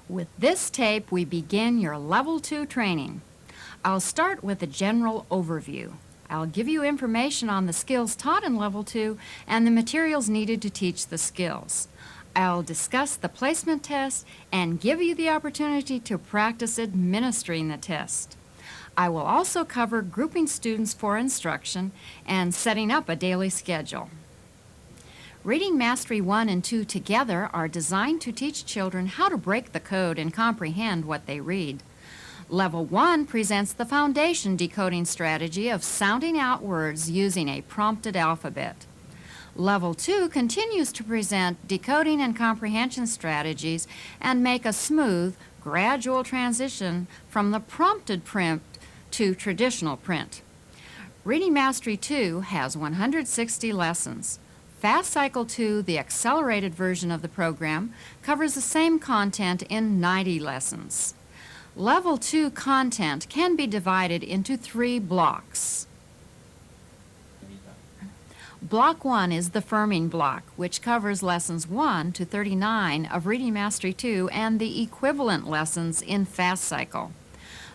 With this tape, we begin your Level 2 training. I'll start with a general overview. I'll give you information on the skills taught in Level 2 and the materials needed to teach the skills. I'll discuss the placement test and give you the opportunity to practice administering the test. I will also cover grouping students for instruction and setting up a daily schedule. Reading Mastery 1 and 2 together are designed to teach children how to break the code and comprehend what they read. Level 1 presents the foundation decoding strategy of sounding out words using a prompted alphabet. Level 2 continues to present decoding and comprehension strategies and make a smooth, gradual transition from the prompted print to traditional print. Reading Mastery 2 has 160 lessons. Fast Cycle 2, the accelerated version of the program, covers the same content in 90 lessons. Level 2 content can be divided into 3 blocks. Block 1 is the firming block, which covers lessons 1 to 39 of Reading Mastery 2 and the equivalent lessons in Fast Cycle.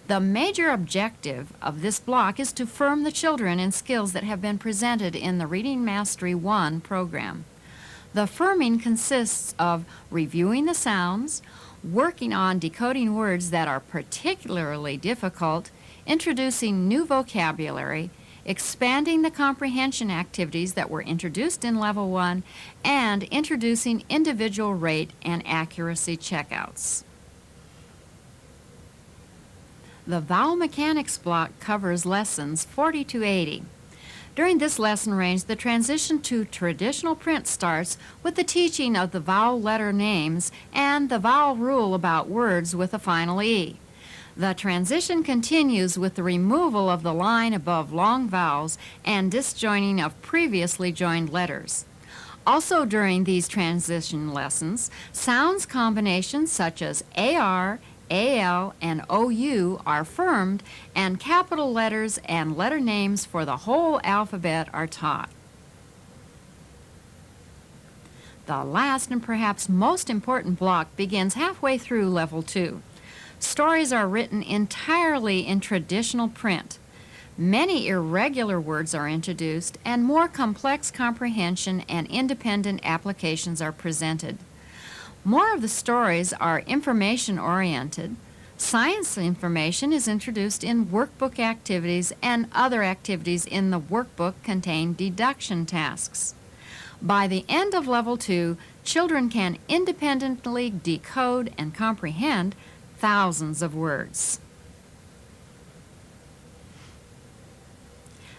The major objective of this block is to firm the children in skills that have been presented in the Reading Mastery 1 program. The firming consists of reviewing the sounds, working on decoding words that are particularly difficult, introducing new vocabulary, expanding the comprehension activities that were introduced in Level 1, and introducing individual rate and accuracy checkouts. The Vowel Mechanics block covers lessons 40 to 80. During this lesson range, the transition to traditional print starts with the teaching of the vowel letter names and the vowel rule about words with a final E. The transition continues with the removal of the line above long vowels and disjoining of previously joined letters. Also during these transition lessons, sounds combinations such as AR, AL, and OU are firmed, and capital letters and letter names for the whole alphabet are taught. The last and perhaps most important block begins halfway through Level 2. Stories are written entirely in traditional print. Many irregular words are introduced, and more complex comprehension and independent applications are presented. More of the stories are information-oriented. Science information is introduced in workbook activities, and other activities in the workbook contain deduction tasks. By the end of Level 2, children can independently decode and comprehend thousands of words.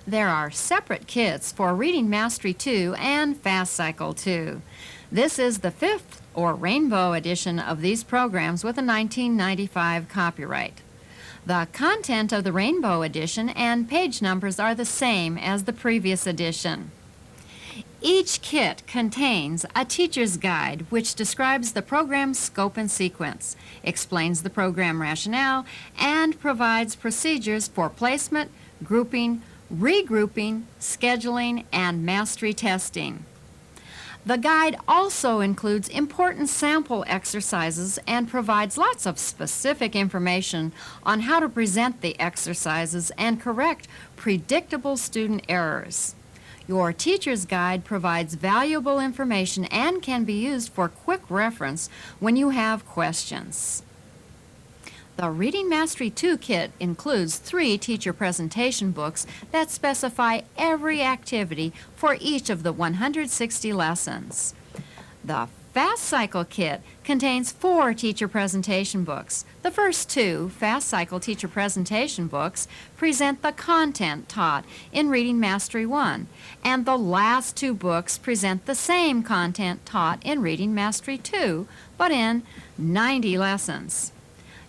There are separate kits for Reading Mastery 2 and Fast Cycle 2. This is the 5th or Rainbow edition of these programs with a 1995 copyright. The content of the Rainbow edition and page numbers are the same as the previous edition. Each kit contains a teacher's guide which describes the program's scope and sequence, explains the program rationale, and provides procedures for placement, grouping, regrouping, scheduling, and mastery testing. The guide also includes important sample exercises and provides lots of specific information on how to present the exercises and correct predictable student errors. Your teacher's guide provides valuable information and can be used for quick reference when you have questions. The Reading Mastery 2 kit includes 3 teacher presentation books that specify every activity for each of the 160 lessons. The Fast Cycle kit contains 4 teacher presentation books. The first 2 Fast Cycle teacher presentation books present the content taught in Reading Mastery 1, and the last 2 books present the same content taught in Reading Mastery 2, but in 90 lessons.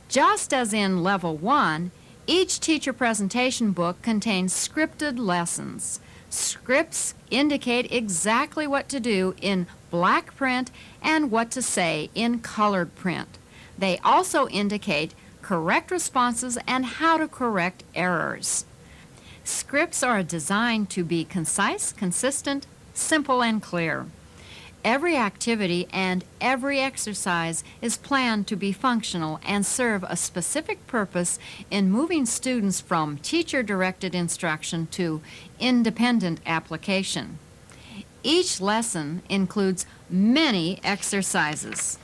Just as in Level 1, each teacher presentation book contains scripted lessons. Scripts indicate exactly what to do in black print and what to say in colored print. They also indicate correct responses and how to correct errors. Scripts are designed to be concise, consistent, simple, and clear. Every activity and every exercise is planned to be functional and serve a specific purpose in moving students from teacher-directed instruction to independent application. Each lesson includes many exercises.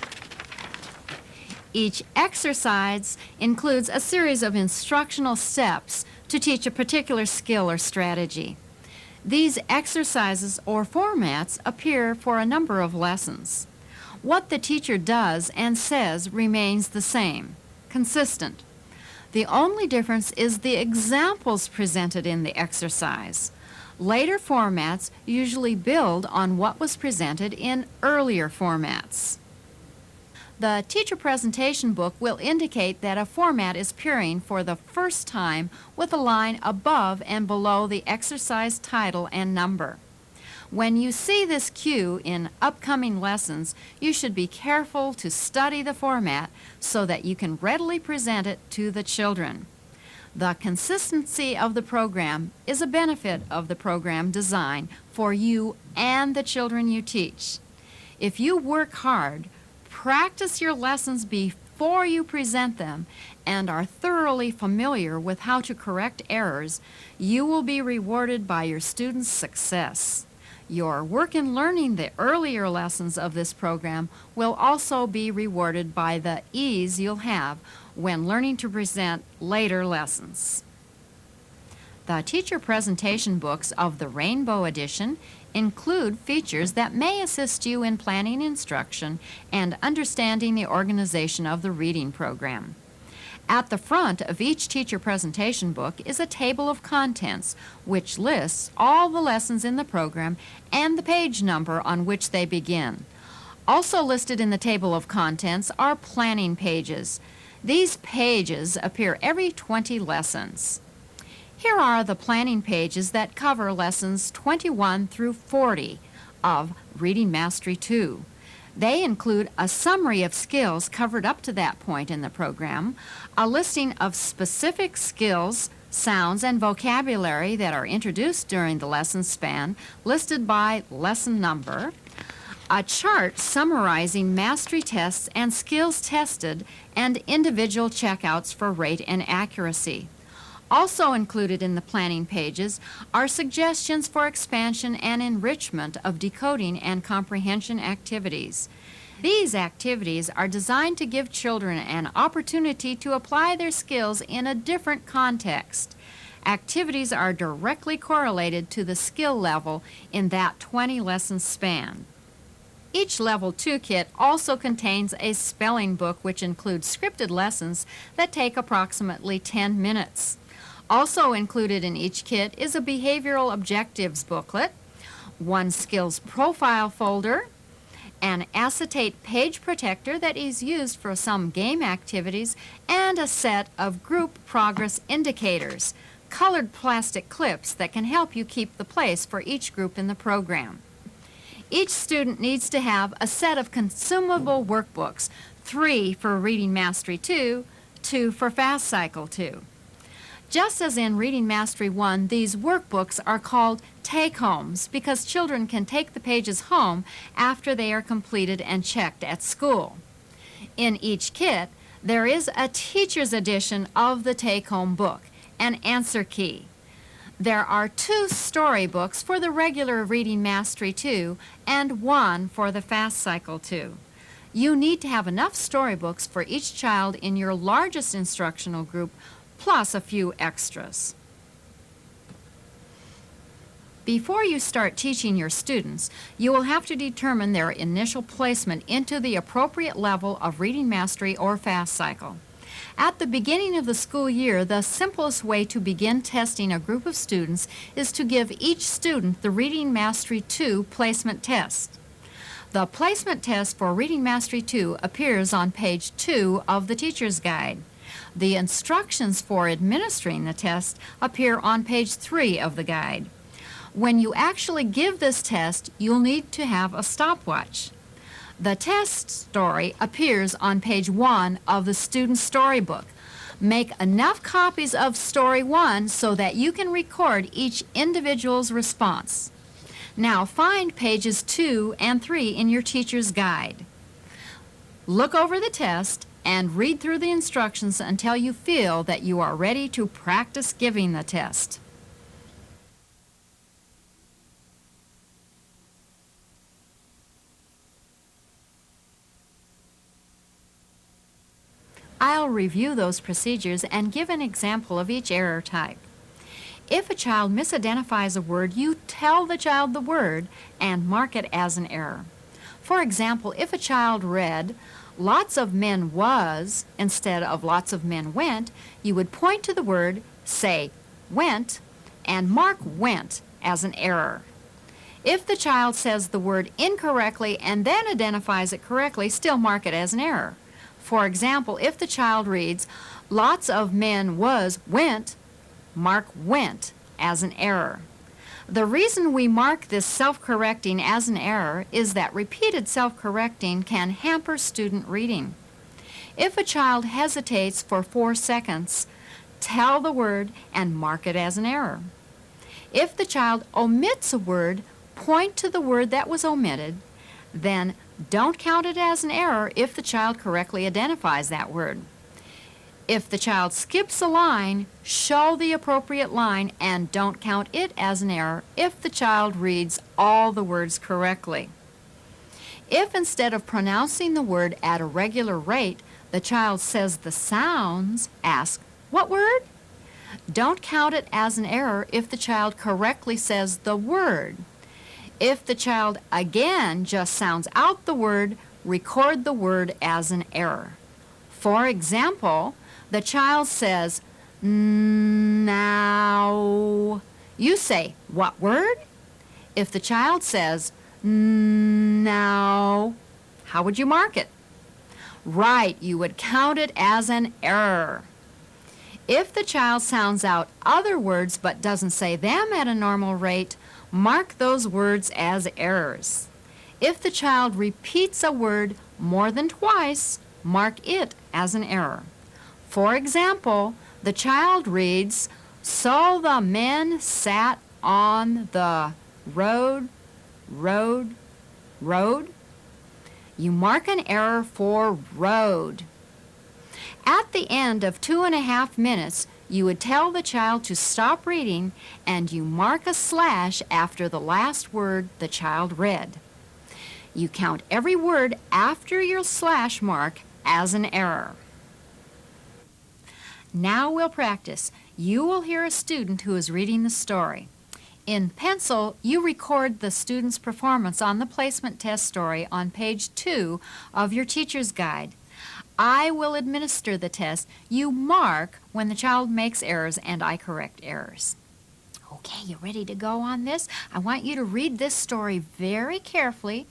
Each exercise includes a series of instructional steps to teach a particular skill or strategy. These exercises or formats appear for a number of lessons. What the teacher does and says remains the same, consistent. The only difference is the examples presented in the exercise. Later formats usually build on what was presented in earlier formats. The teacher presentation book will indicate that a format is appearing for the first time with a line above and below the exercise title and number. When you see this cue in upcoming lessons, you should be careful to study the format so that you can readily present it to the children. The consistency of the program is a benefit of the program design for you and the children you teach. If you work hard, practice your lessons before you present them, and are thoroughly familiar with how to correct errors, you will be rewarded by your students' success. Your work in learning the earlier lessons of this program will also be rewarded by the ease you'll have when learning to present later lessons. The teacher presentation books of the Rainbow Edition include features that may assist you in planning instruction and understanding the organization of the reading program. At the front of each teacher presentation book is a table of contents which lists all the lessons in the program and the page number on which they begin. Also listed in the table of contents are planning pages. These pages appear every 20 lessons. Here are the planning pages that cover lessons 21 through 40 of Reading Mastery 2. They include a summary of skills covered up to that point in the program, a listing of specific skills, sounds, and vocabulary that are introduced during the lesson span, listed by lesson number, a chart summarizing mastery tests and skills tested, and individual checkouts for rate and accuracy. Also included in the planning pages are suggestions for expansion and enrichment of decoding and comprehension activities. These activities are designed to give children an opportunity to apply their skills in a different context. Activities are directly correlated to the skill level in that 20-lesson span. Each Level 2 kit also contains a spelling book which includes scripted lessons that take approximately 10 minutes. Also included in each kit is a behavioral objectives booklet, one skills profile folder, an acetate page protector that is used for some game activities, and a set of group progress indicators, colored plastic clips that can help you keep the place for each group in the program. Each student needs to have a set of consumable workbooks, 3 for Reading Mastery 2, 2 for Fast Cycle 2. Just as in Reading Mastery 1, these workbooks are called take-homes because children can take the pages home after they are completed and checked at school. In each kit, there is a teacher's edition of the take-home book, an answer key. There are 2 storybooks for the regular Reading Mastery 2 and 1 for the Fast Cycle 2. You need to have enough storybooks for each child in your largest instructional group, plus a few extras. Before you start teaching your students, you will have to determine their initial placement into the appropriate level of Reading Mastery or Fast Cycle. At the beginning of the school year, the simplest way to begin testing a group of students is to give each student the Reading Mastery 2 placement test. The placement test for Reading Mastery 2 appears on page 2 of the teacher's guide. The instructions for administering the test appear on page 3 of the guide. When you actually give this test, you'll need to have a stopwatch. The test story appears on page 1 of the student's storybook. Make enough copies of Story 1 so that you can record each individual's response. Now find pages 2 and 3 in your teacher's guide. Look over the test and read through the instructions until you feel that you are ready to practice giving the test. I'll review those procedures and give an example of each error type. If a child misidentifies a word, you tell the child the word and mark it as an error. For example, if a child read, "Lots of men was," instead of "Lots of men went," you would point to the word, say "went," and mark "went" as an error. If the child says the word incorrectly and then identifies it correctly, still mark it as an error. For example, if the child reads, "Lots of men was went," mark "went" as an error. The reason we mark this self-correcting as an error is that repeated self-correcting can hamper student reading. If a child hesitates for 4 seconds, tell the word and mark it as an error. If the child omits a word, point to the word that was omitted, then don't count it as an error if the child correctly identifies that word. If the child skips a line, show the appropriate line and don't count it as an error if the child reads all the words correctly. If instead of pronouncing the word at a regular rate, the child says the sounds, ask, "What word?" Don't count it as an error if the child correctly says the word. If the child again just sounds out the word, record the word as an error. For example, the child says, "Now." You say, "What word?" If the child says, "Now," how would you mark it? Right, you would count it as an error. If the child sounds out other words but doesn't say them at a normal rate, mark those words as errors. If the child repeats a word more than twice, mark it as an error. For example, the child reads, "So the men sat on the road." You mark an error for road. At the end of 2.5 minutes, you would tell the child to stop reading and you mark a slash after the last word the child read. You count every word after your slash mark as an error. Now we'll practice. You will hear a student who is reading the story. In pencil, you record the student's performance on the placement test story on page 2 of your teacher's guide. I will administer the test. You mark when the child makes errors and I correct errors. Okay, you ready to go on this? I want you to read this story very carefully.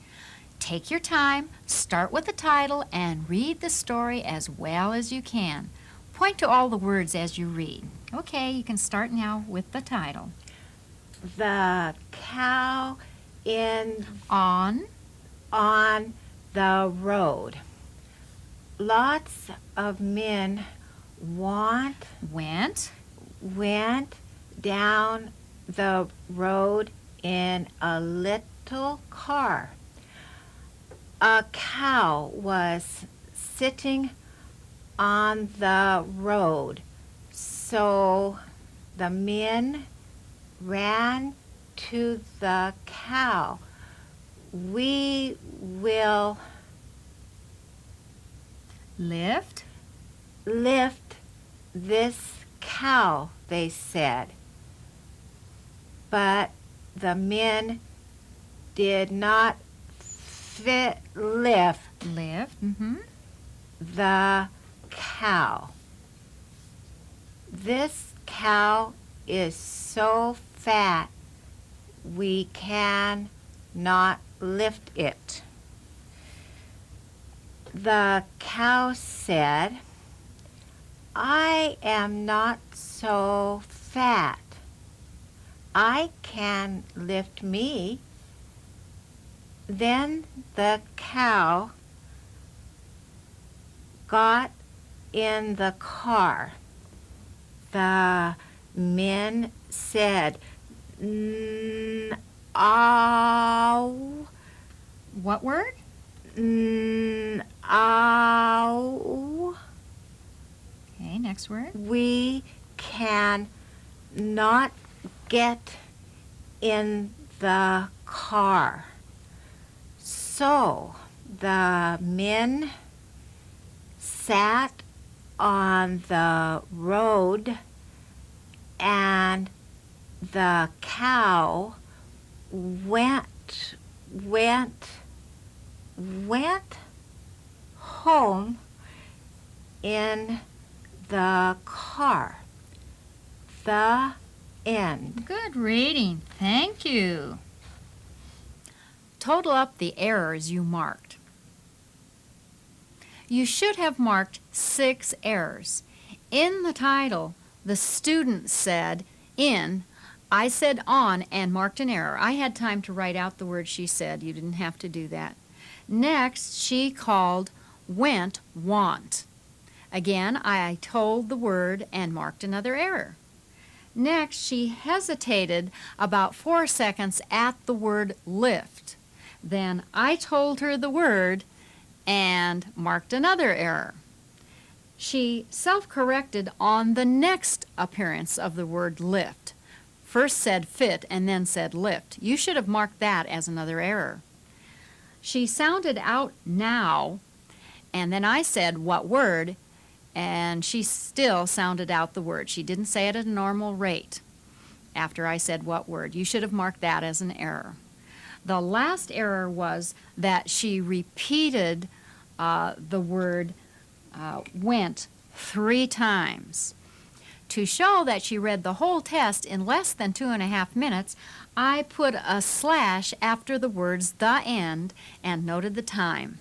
Take your time, start with the title, and read the story as well as you can. Point to all the words as you read. Okay, you can start now with the title. The cow On the road. Lots of men went went down the road in a little car. A cow was sitting on the road, so the men ran to the cow. "We will lift this cow," they said. But the men did not lift the cow. "This cow is so fat, we can not lift it." The cow said, "I am not so fat. I can lift me." Then the cow got in the car. The men said, ow, What word? ow. Okay, next word. We can not get in the car. So the men sat on the road and the cow went home in the car. The end. Good reading. Thank you. Total up the errors you marked. You should have marked 6 errors. In the title, the student said in, I said on, and marked an error. I had time to write out the word she said. You didn't have to do that. Next, she called went want. Again, I told the word and marked another error. Next, she hesitated about 4 seconds at the word lift. Then I told her the word and marked another error. She self-corrected on the next appearance of the word lift. First said fit and then said lift. You should have marked that as another error. She sounded out now, and then I said what word, and she still sounded out the word. She didn't say it at a normal rate after I said what word. You should have marked that as an error. The last error was that she repeated the word went 3 times. To show that she read the whole test in less than 2.5 minutes, I put a slash after the words the end and noted the time.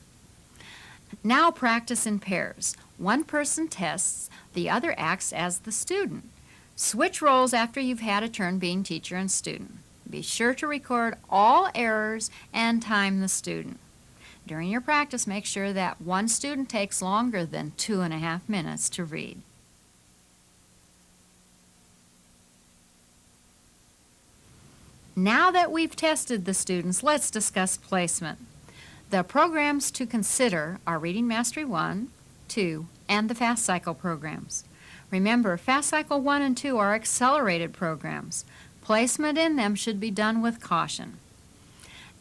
Now practice in pairs. One person tests, the other acts as the student. Switch roles after you've had a turn being teacher and student. Be sure to record all errors and time the student. During your practice, make sure that one student takes longer than 2.5 minutes to read. Now that we've tested the students, let's discuss placement. The programs to consider are Reading Mastery 1, 2, and the Fast Cycle programs. Remember, Fast Cycle 1 and 2 are accelerated programs. Placement in them should be done with caution.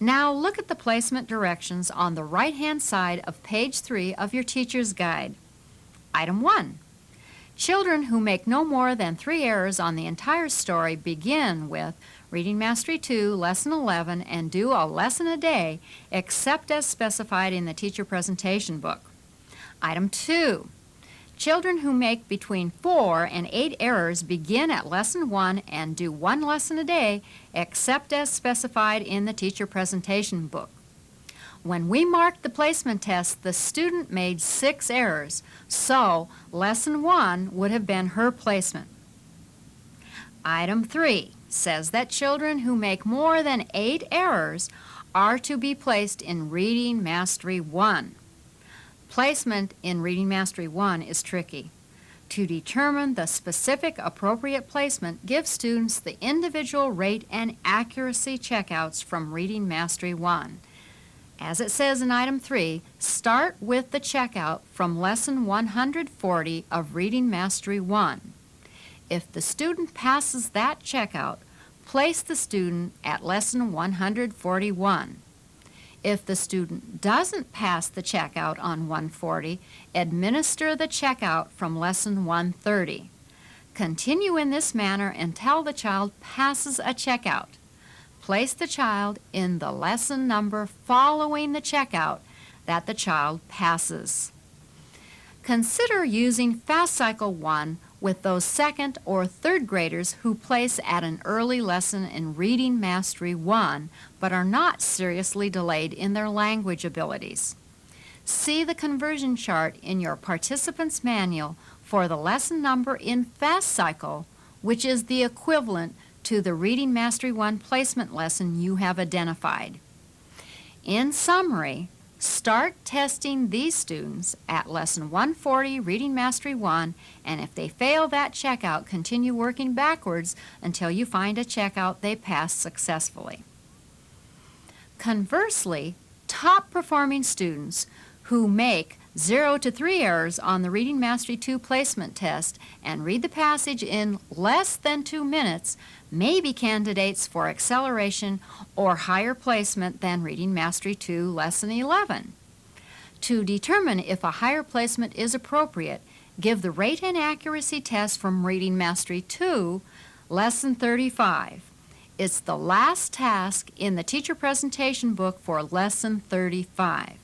Now look at the placement directions on the right-hand side of page 3 of your teacher's guide. Item 1. Children who make no more than 3 errors on the entire story begin with Reading Mastery 2, Lesson 11, and do a lesson a day except as specified in the teacher presentation book. Item 2. Children who make between 4 and 8 errors begin at Lesson 1 and do 1 lesson a day except as specified in the teacher presentation book. When we marked the placement test, the student made 6 errors, so Lesson 1 would have been her placement. Item 3 says that children who make more than 8 errors are to be placed in Reading Mastery 1. Placement in Reading Mastery 1 is tricky. To determine the specific appropriate placement, give students the individual rate and accuracy checkouts from Reading Mastery 1. As it says in Item 3, start with the checkout from Lesson 140 of Reading Mastery 1. If the student passes that checkout, place the student at Lesson 141. If the student doesn't pass the checkout on 140, administer the checkout from Lesson 130. Continue in this manner until the child passes a checkout. Place the child in the lesson number following the checkout that the child passes. Consider using Fast Cycle 1 with those 2nd or 3rd graders who place at an early lesson in Reading Mastery 1 but are not seriously delayed in their language abilities. See the conversion chart in your participant's manual for the lesson number in Fast Cycle, which is the equivalent to the Reading Mastery 1 placement lesson you have identified. In summary, start testing these students at Lesson 140, Reading Mastery 1, and if they fail that checkout, continue working backwards until you find a checkout they passed successfully. Conversely, top performing students who make 0 to 3 errors on the Reading Mastery 2 placement test and read the passage in less than 2 minutes may be candidates for acceleration or higher placement than Reading Mastery 2 Lesson 11. To determine if a higher placement is appropriate, give the rate and accuracy test from Reading Mastery 2 Lesson 35. It's the last task in the teacher presentation book for Lesson 35.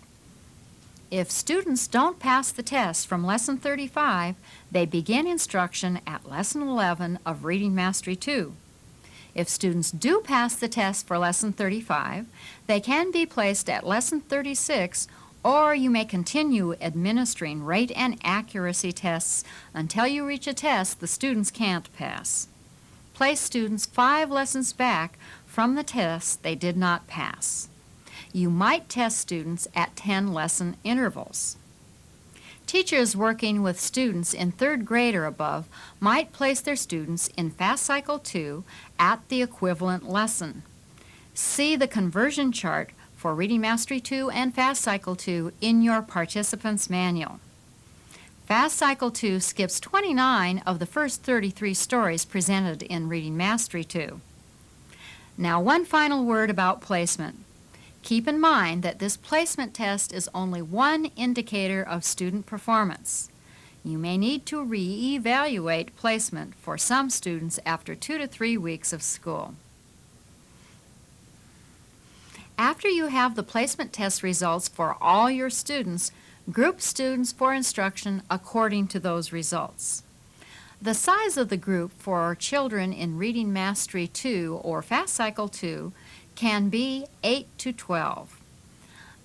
If students don't pass the test from Lesson 35, they begin instruction at Lesson 11 of Reading Mastery 2. If students do pass the test for Lesson 35, they can be placed at Lesson 36, or you may continue administering rate and accuracy tests until you reach a test the students can't pass. Place students 5 lessons back from the test they did not pass. You might test students at 10 lesson intervals. Teachers working with students in 3rd grade or above might place their students in Fast Cycle 2 at the equivalent lesson. See the conversion chart for Reading Mastery 2 and Fast Cycle 2 in your participants manual. Fast Cycle 2 skips 29 of the first 33 stories presented in Reading Mastery 2. Now, one final word about placement. Keep in mind that this placement test is only one indicator of student performance. You may need to re-evaluate placement for some students after 2 to 3 weeks of school. After you have the placement test results for all your students, group students for instruction according to those results. The size of the group for children in Reading Mastery 2 or Fast Cycle 2 can be 8 to 12.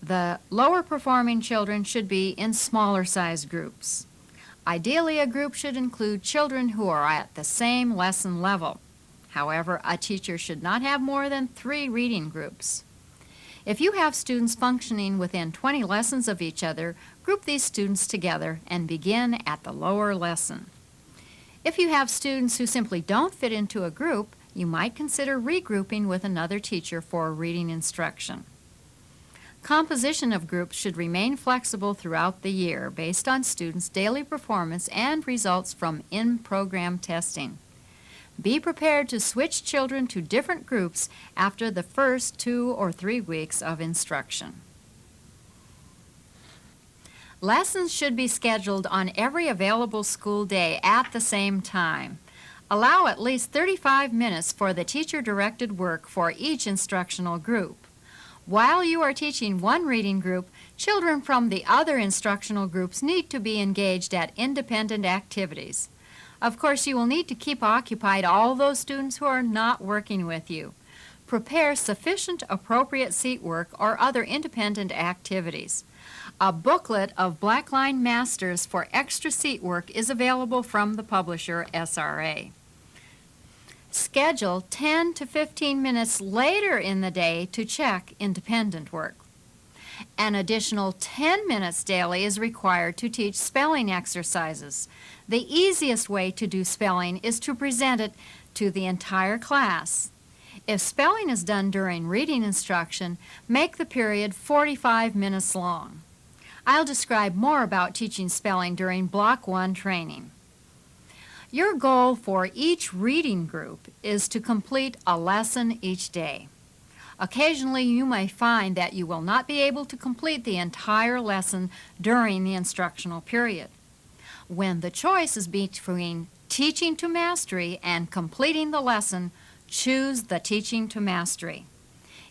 The lower performing children should be in smaller size groups. Ideally, a group should include children who are at the same lesson level. However, a teacher should not have more than 3 reading groups. If you have students functioning within 20 lessons of each other, group these students together and begin at the lower lesson. If you have students who simply don't fit into a group, you might consider regrouping with another teacher for reading instruction. Composition of groups should remain flexible throughout the year based on students' daily performance and results from in-program testing. Be prepared to switch children to different groups after the first 2 or 3 weeks of instruction. Lessons should be scheduled on every available school day at the same time. Allow at least 35 minutes for the teacher-directed work for each instructional group. While you are teaching one reading group, children from the other instructional groups need to be engaged at independent activities. Of course, you will need to keep occupied all those students who are not working with you. Prepare sufficient appropriate seat work or other independent activities. A booklet of Blackline Masters for extra seat work is available from the publisher SRA. Schedule 10 to 15 minutes later in the day to check independent work. An additional 10 minutes daily is required to teach spelling exercises. The easiest way to do spelling is to present it to the entire class. If spelling is done during reading instruction, make the period 45 minutes long. I'll describe more about teaching spelling during Block 1 training. Your goal for each reading group is to complete a lesson each day. Occasionally, you may find that you will not be able to complete the entire lesson during the instructional period. When the choice is between teaching to mastery and completing the lesson, choose the teaching to mastery.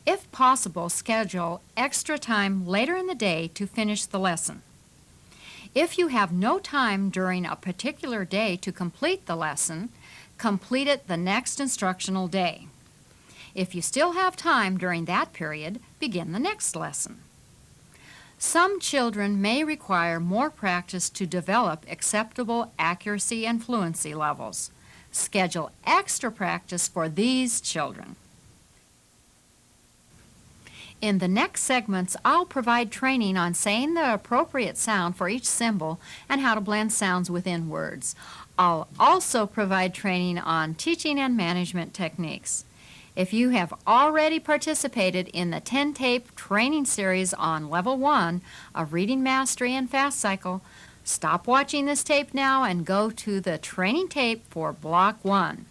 If possible, schedule extra time later in the day to finish the lesson. If you have no time during a particular day to complete the lesson, complete it the next instructional day. If you still have time during that period, begin the next lesson. Some children may require more practice to develop acceptable accuracy and fluency levels. Schedule extra practice for these children. In the next segments, I'll provide training on saying the appropriate sound for each symbol and how to blend sounds within words. I'll also provide training on teaching and management techniques. If you have already participated in the 10-tape training series on Level 1 of Reading Mastery and Fast Cycle, stop watching this tape now and go to the training tape for Block 1.